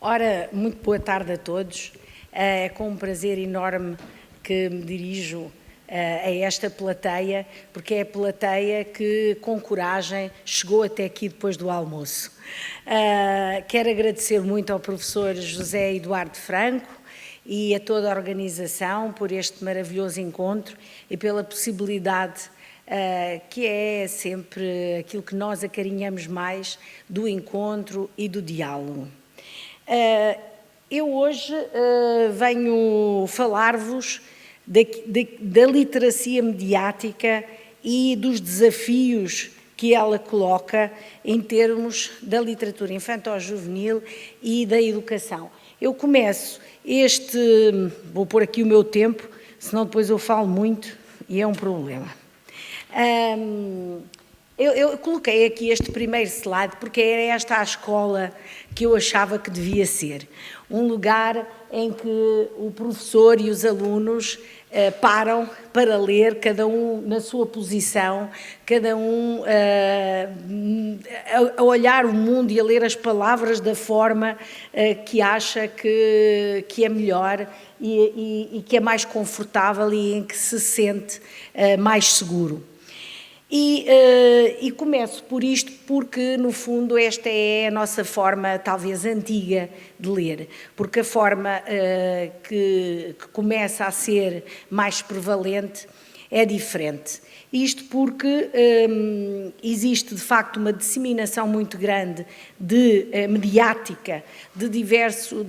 Ora, muito boa tarde a todos. É com um prazer enorme que me dirijo a esta plateia, porque é a plateia que, com coragem, chegou até aqui depois do almoço. Quero agradecer muito ao professor José Eduardo Franco e a toda a organização por este maravilhoso encontro e pela possibilidade que é sempre aquilo que nós acarinhamos mais do encontro e do diálogo. Eu hoje venho falar-vos da literacia mediática e dos desafios que ela coloca em termos da literatura infanto-juvenil e da educação. Eu começo vou pôr aqui o meu tempo, senão depois eu falo muito e é um problema. Eu coloquei aqui este primeiro slide porque era esta a escola que eu achava que devia ser. Um lugar em que o professor e os alunos param para ler, cada um na sua posição, cada um a olhar o mundo e a ler as palavras da forma que acha que é melhor e que é mais confortável e em que se sente mais seguro. E começo por isto porque, no fundo, esta é a nossa forma, talvez, antiga de ler, porque a forma que começa a ser mais prevalente é diferente. Isto porque existe, de facto, uma disseminação muito grande mediática de diverso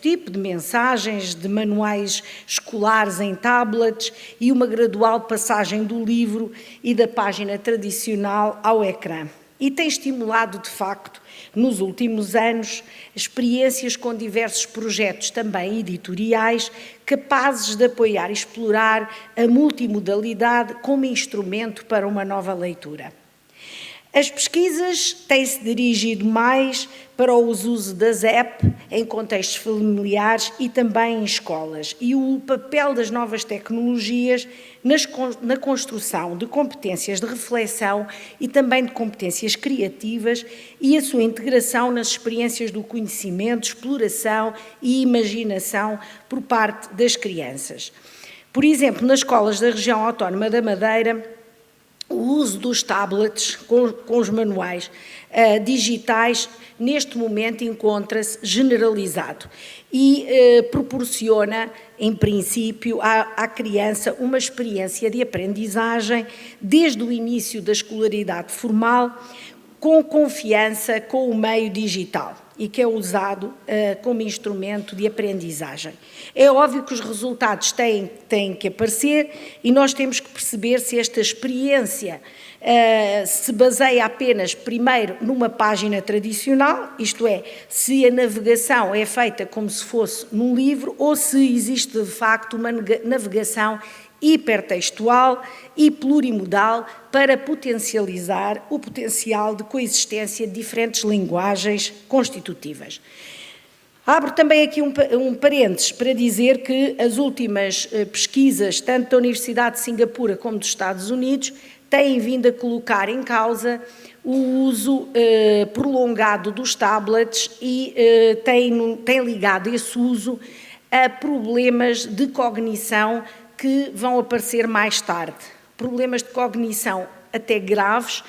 tipo, de mensagens, de manuais escolares em tablets e uma gradual passagem do livro e da página tradicional ao ecrã. E tem estimulado, de facto, nos últimos anos, experiências com diversos projetos também editoriais capazes de apoiar e explorar a multimodalidade como instrumento para uma nova leitura. As pesquisas têm-se dirigido mais para o uso das apps em contextos familiares e também em escolas e o papel das novas tecnologias na construção de competências de reflexão e também de competências criativas e a sua integração nas experiências do conhecimento, exploração e imaginação por parte das crianças. Por exemplo, nas escolas da região autónoma da Madeira, o uso dos tablets com os manuais digitais, neste momento, encontra-se generalizado e proporciona, em princípio, à criança uma experiência de aprendizagem desde o início da escolaridade formal, com confiança com o meio digital e que é usado como instrumento de aprendizagem. É óbvio que os resultados têm que aparecer e nós temos que perceber se esta experiência se baseia apenas, primeiro, numa página tradicional, isto é, se a navegação é feita como se fosse num livro ou se existe, de facto, uma navegação hipertextual e plurimodal para potencializar o potencial de coexistência de diferentes linguagens constitutivas. Abro também aqui um parênteses para dizer que as últimas pesquisas, tanto da Universidade de Singapura como dos Estados Unidos, têm vindo a colocar em causa o uso prolongado dos tablets e têm ligado esse uso a problemas de cognição que vão aparecer mais tarde, problemas de cognição até graves,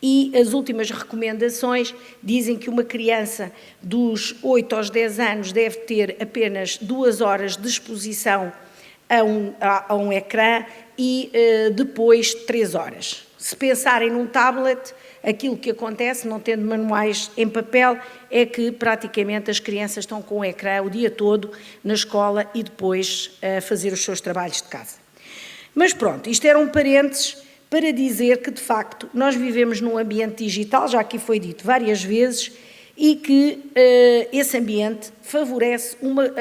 e as últimas recomendações dizem que uma criança dos 8 aos 10 anos deve ter apenas 2 horas de exposição a um ecrã e depois 3 horas. Se pensarem num tablet, aquilo que acontece, não tendo manuais em papel, é que praticamente as crianças estão com o ecrã o dia todo na escola e depois a fazer os seus trabalhos de casa. Mas pronto, isto era um parênteses para dizer que, de facto, nós vivemos num ambiente digital, já aqui foi dito várias vezes, e que esse ambiente favorece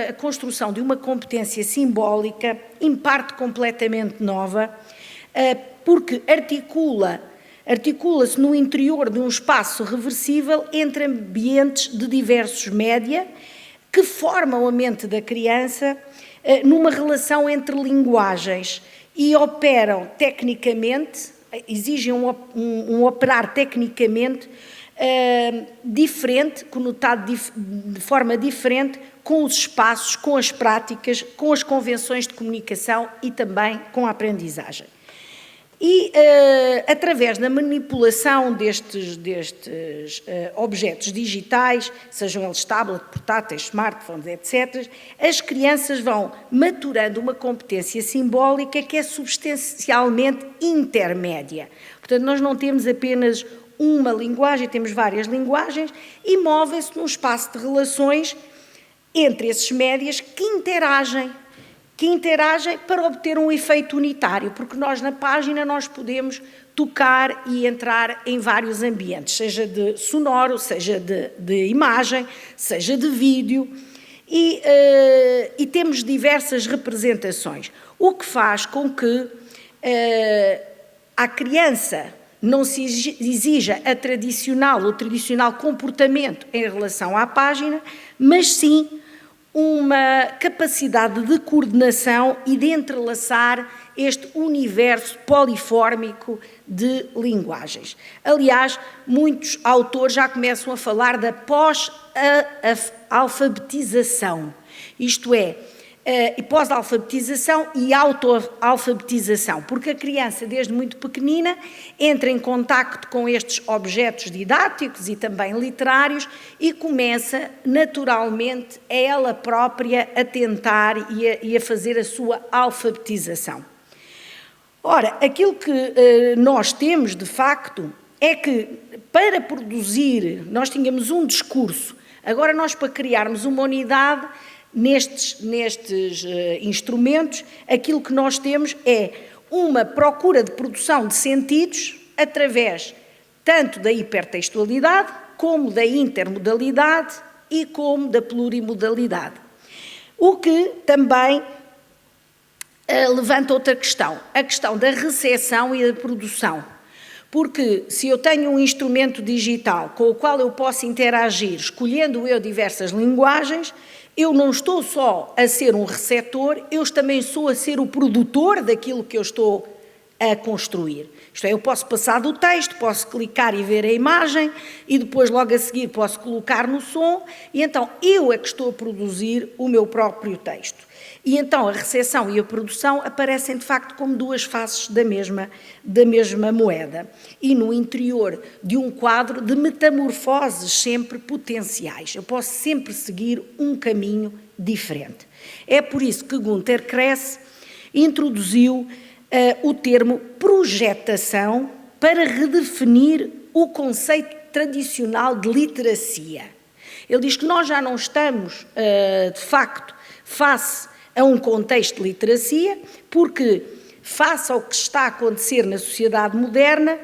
a construção de uma competência simbólica, em parte completamente nova, porque articula-se no interior de um espaço reversível entre ambientes de diversos média que formam a mente da criança numa relação entre linguagens e operam tecnicamente, exigem um operar tecnicamente diferente, conotado de forma diferente, com os espaços, com as práticas, com as convenções de comunicação e também com a aprendizagem. E, através da manipulação destes objetos digitais, sejam eles tablet, portáteis, smartphones, etc., as crianças vão maturando uma competência simbólica que é substancialmente intermédia. Portanto, nós não temos apenas uma linguagem, temos várias linguagens e movem-se num espaço de relações entre esses médias que interagem para obter um efeito unitário, porque nós na página nós podemos tocar e entrar em vários ambientes, seja de sonoro, seja de imagem, seja de vídeo, e temos diversas representações, o que faz com que a criança não se exija o tradicional comportamento em relação à página, mas sim uma capacidade de coordenação e de entrelaçar este universo polifórmico de linguagens. Aliás, muitos autores já começam a falar da pós-alfabetização, isto é, pós-alfabetização e auto-alfabetização, porque a criança, desde muito pequenina, entra em contacto com estes objetos didáticos e também literários e começa, naturalmente, ela própria a tentar e a fazer a sua alfabetização. Ora, aquilo que nós temos, de facto, é que, para produzir, nós tínhamos um discurso, agora nós, para criarmos uma unidade, nestes instrumentos, aquilo que nós temos é uma procura de produção de sentidos através tanto da hipertextualidade, como da intermodalidade e como da plurimodalidade. O que também levanta outra questão, a questão da recepção e da produção. Porque se eu tenho um instrumento digital com o qual eu posso interagir, escolhendo eu diversas linguagens, eu não estou só a ser um receptor, eu também sou a ser o produtor daquilo que eu estou a construir. Isto é, eu posso passar do texto, posso clicar e ver a imagem e depois logo a seguir posso colocar no som e então eu é que estou a produzir o meu próprio texto. E então a recepção e a produção aparecem de facto como duas faces da mesma moeda e no interior de um quadro de metamorfoses sempre potenciais. Eu posso sempre seguir um caminho diferente. É por isso que Günter Kress introduziu o termo projetação para redefinir o conceito tradicional de literacia. Ele diz que nós já não estamos, de facto, face a um contexto de literacia, porque face ao que está a acontecer na sociedade moderna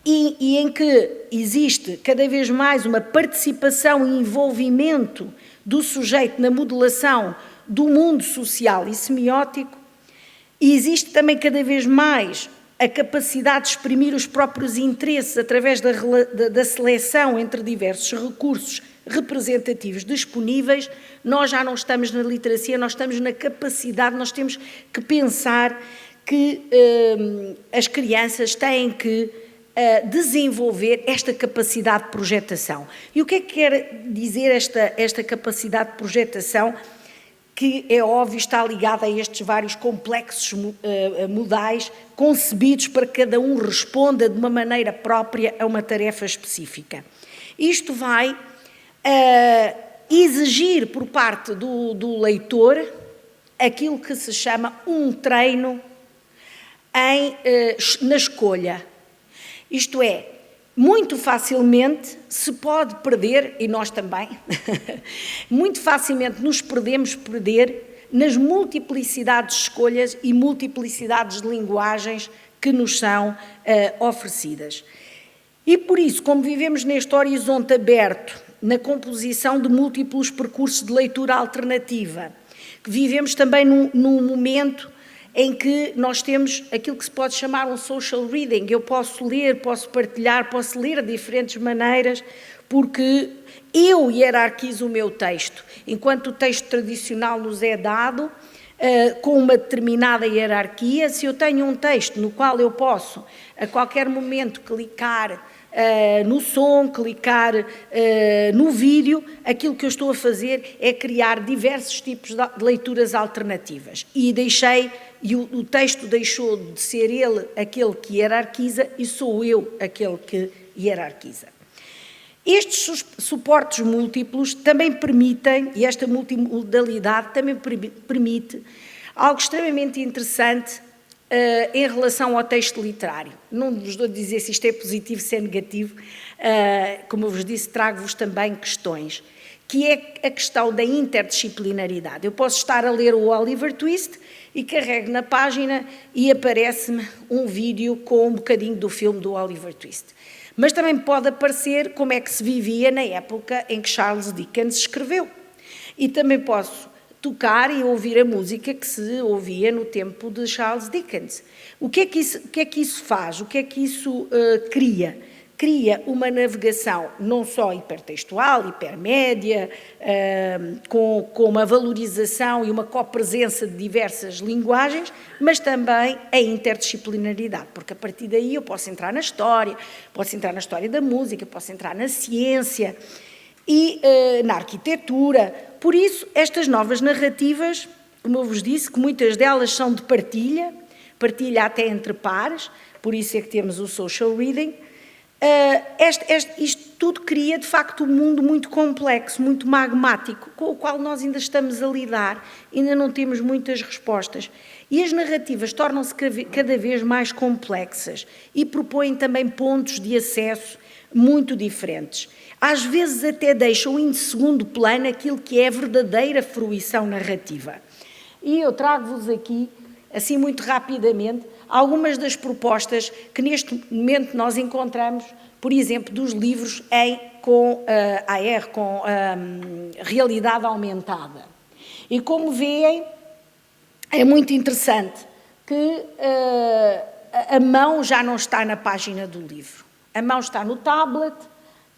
e em que existe cada vez mais uma participação e envolvimento do sujeito na modelação do mundo social e semiótico, e existe também cada vez mais a capacidade de exprimir os próprios interesses através da seleção entre diversos recursos representativos disponíveis, nós já não estamos na literacia, nós estamos na capacidade, nós temos que pensar que as crianças têm que desenvolver esta capacidade de projetação. E o que é que quer dizer esta capacidade de projetação, que é óbvio está ligada a estes vários complexos modais concebidos para que cada um responda de uma maneira própria a uma tarefa específica. Isto vai exigir por parte do leitor aquilo que se chama um treino na escolha. Isto é, muito facilmente se pode perder, e nós também, muito facilmente nos podemos perder nas multiplicidades de escolhas e multiplicidades de linguagens que nos são oferecidas. E por isso, como vivemos neste horizonte aberto, na composição de múltiplos percursos de leitura alternativa, que vivemos também num momento em que nós temos aquilo que se pode chamar um social reading. Eu posso ler, posso partilhar, posso ler de diferentes maneiras, porque eu hierarquizo o meu texto. Enquanto o texto tradicional nos é dado, com uma determinada hierarquia. Se eu tenho um texto no qual eu posso, a qualquer momento, clicar no som, clicar no vídeo, aquilo que eu estou a fazer é criar diversos tipos de leituras alternativas. E o texto deixou de ser ele aquele que hierarquiza e sou eu aquele que hierarquiza. Estes suportes múltiplos também permitem, e esta multimodalidade também permite algo extremamente interessante em relação ao texto literário. Não vos dou a dizer se isto é positivo, se é negativo, como eu vos disse, trago-vos também questões, que é a questão da interdisciplinaridade. Eu posso estar a ler o Oliver Twist e carrego na página e aparece-me um vídeo com um bocadinho do filme do Oliver Twist. Mas também pode aparecer como é que se vivia na época em que Charles Dickens escreveu. E também posso tocar e ouvir a música que se ouvia no tempo de Charles Dickens. O que é que isso faz? O que é que isso cria? Cria uma navegação não só hipertextual, hipermédia, com uma valorização e uma copresença de diversas linguagens, mas também a interdisciplinaridade, porque a partir daí eu posso entrar na história da música, posso entrar na ciência e na arquitetura. Por isso, estas novas narrativas, como eu vos disse, que muitas delas são de partilha até entre pares, por isso é que temos o social reading. Isto tudo cria, de facto, um mundo muito complexo, muito magmático, com o qual nós ainda estamos a lidar, ainda não temos muitas respostas. E as narrativas tornam-se cada vez mais complexas e propõem também pontos de acesso muito diferentes. Às vezes até deixam em segundo plano aquilo que é a verdadeira fruição narrativa. E eu trago-vos aqui, assim muito rapidamente, algumas das propostas que neste momento nós encontramos, por exemplo, dos livros com AR, com realidade aumentada. E como veem, é muito interessante que a mão já não está na página do livro. A mão está no tablet,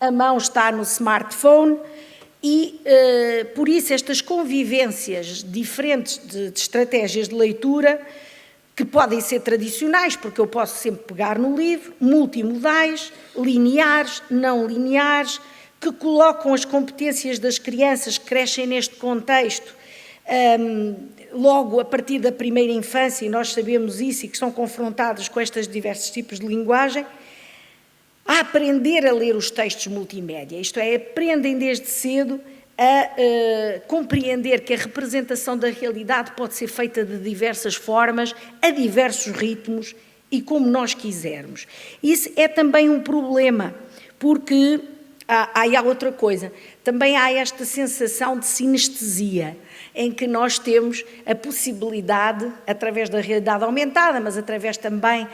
a mão está no smartphone e, por isso, estas convivências diferentes de estratégias de leitura que podem ser tradicionais, porque eu posso sempre pegar no livro, multimodais, lineares, não lineares, que colocam as competências das crianças que crescem neste contexto, logo a partir da primeira infância, e nós sabemos isso, e que são confrontados com estes diversos tipos de linguagem, a aprender a ler os textos multimédia, isto é, aprendem desde cedo a compreender que a representação da realidade pode ser feita de diversas formas, a diversos ritmos e como nós quisermos. Isso é também um problema, porque há outra coisa, também há esta sensação de sinestesia, em que nós temos a possibilidade, através da realidade aumentada, mas através também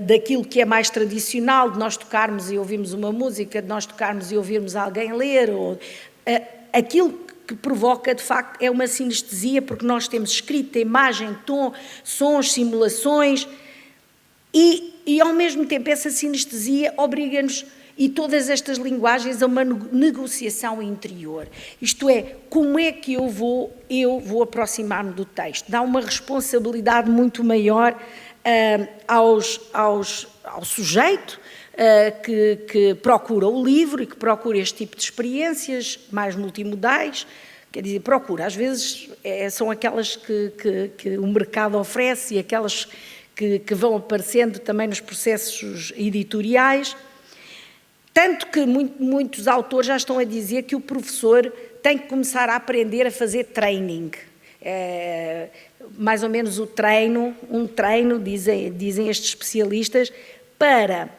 daquilo que é mais tradicional, de nós tocarmos e ouvirmos uma música, de nós tocarmos e ouvirmos alguém ler, ou aquilo que provoca, de facto, é uma sinestesia, porque nós temos escrita, imagem, tom, sons, simulações, e ao mesmo tempo essa sinestesia obriga-nos, e todas estas linguagens, a uma negociação interior. Isto é, como é que eu vou aproximar-me do texto? Dá uma responsabilidade muito maior ao sujeito, que procura o livro e que procura este tipo de experiências mais multimodais, quer dizer, procura, às vezes são aquelas que o mercado oferece e aquelas que vão aparecendo também nos processos editoriais, tanto que muitos autores já estão a dizer que o professor tem que começar a aprender a fazer training, mais ou menos um treino, dizem estes especialistas, para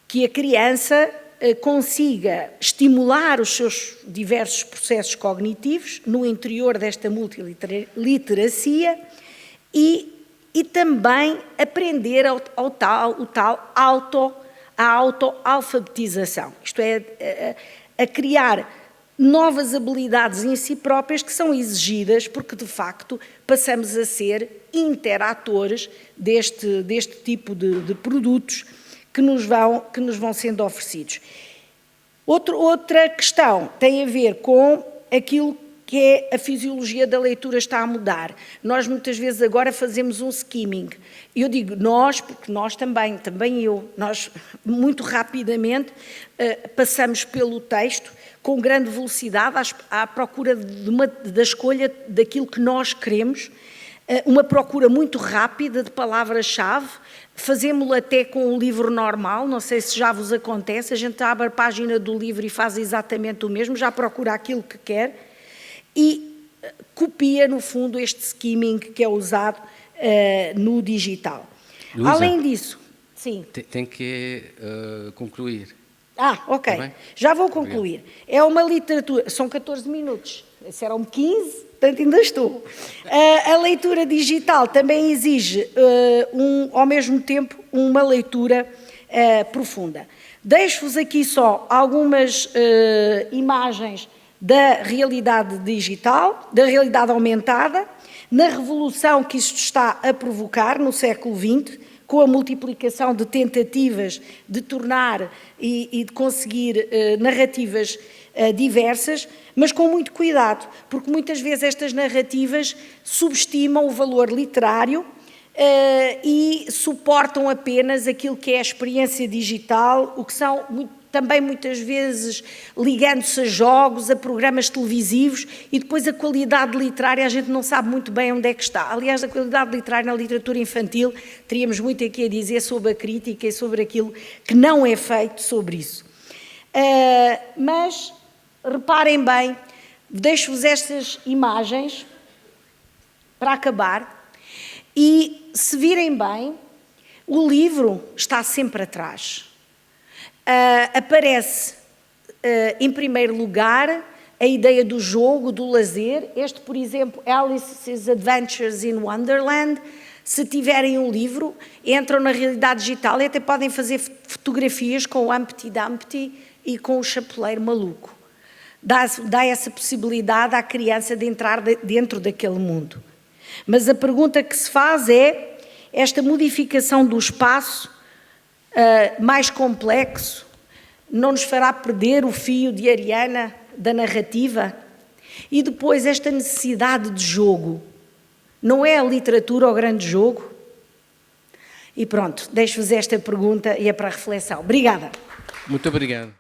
que a criança consiga estimular os seus diversos processos cognitivos no interior desta multiliteracia e também aprender a autoalfabetização, isto é, a criar novas habilidades em si próprias que são exigidas porque, de facto, passamos a ser interatores deste tipo de produtos que nos vão sendo oferecidos. Outra questão tem a ver com aquilo que é a fisiologia da leitura está a mudar. Nós muitas vezes agora fazemos um skimming. Eu digo nós, porque nós também eu, nós muito rapidamente passamos pelo texto com grande velocidade à procura da escolha daquilo que nós queremos, uma procura muito rápida de palavras-chave. Fazemos-lo até com o livro normal, não sei se já vos acontece, a gente abre a página do livro e faz exatamente o mesmo, já procura aquilo que quer e copia, no fundo, este skimming que é usado no digital. Luísa, além disso, sim. Tem que concluir. Ok, Tá bem? já vou concluir. Obrigado. É uma literatura, são 14 minutos, se eram 15, portanto ainda estou. A leitura digital também exige, ao mesmo tempo, uma leitura profunda. Deixo-vos aqui só algumas imagens da realidade digital, da realidade aumentada, na revolução que isto está a provocar no século XX, com a multiplicação de tentativas de tornar e de conseguir narrativas diversas, mas com muito cuidado, porque muitas vezes estas narrativas subestimam o valor literário e suportam apenas aquilo que é a experiência digital, o que são também muitas vezes ligando-se a jogos, a programas televisivos, e depois a qualidade literária a gente não sabe muito bem onde é que está. Aliás, a qualidade literária na literatura infantil, teríamos muito aqui a dizer sobre a crítica e sobre aquilo que não é feito sobre isso. Mas, reparem bem, deixo-vos estas imagens para acabar, e se virem bem, o livro está sempre atrás. Aparece, em primeiro lugar, a ideia do jogo, do lazer. Este, por exemplo, Alice's Adventures in Wonderland. Se tiverem um livro, entram na realidade digital e até podem fazer fotografias com o Humpty Dumpty e com o Chapeleiro Maluco. Dá essa possibilidade à criança de entrar dentro daquele mundo. Mas a pergunta que se faz é, esta modificação do espaço mais complexo não nos fará perder o fio de Ariana da narrativa? E depois esta necessidade de jogo, não é a literatura o grande jogo? E pronto, deixo-vos esta pergunta e é para reflexão. Obrigada. Muito obrigado.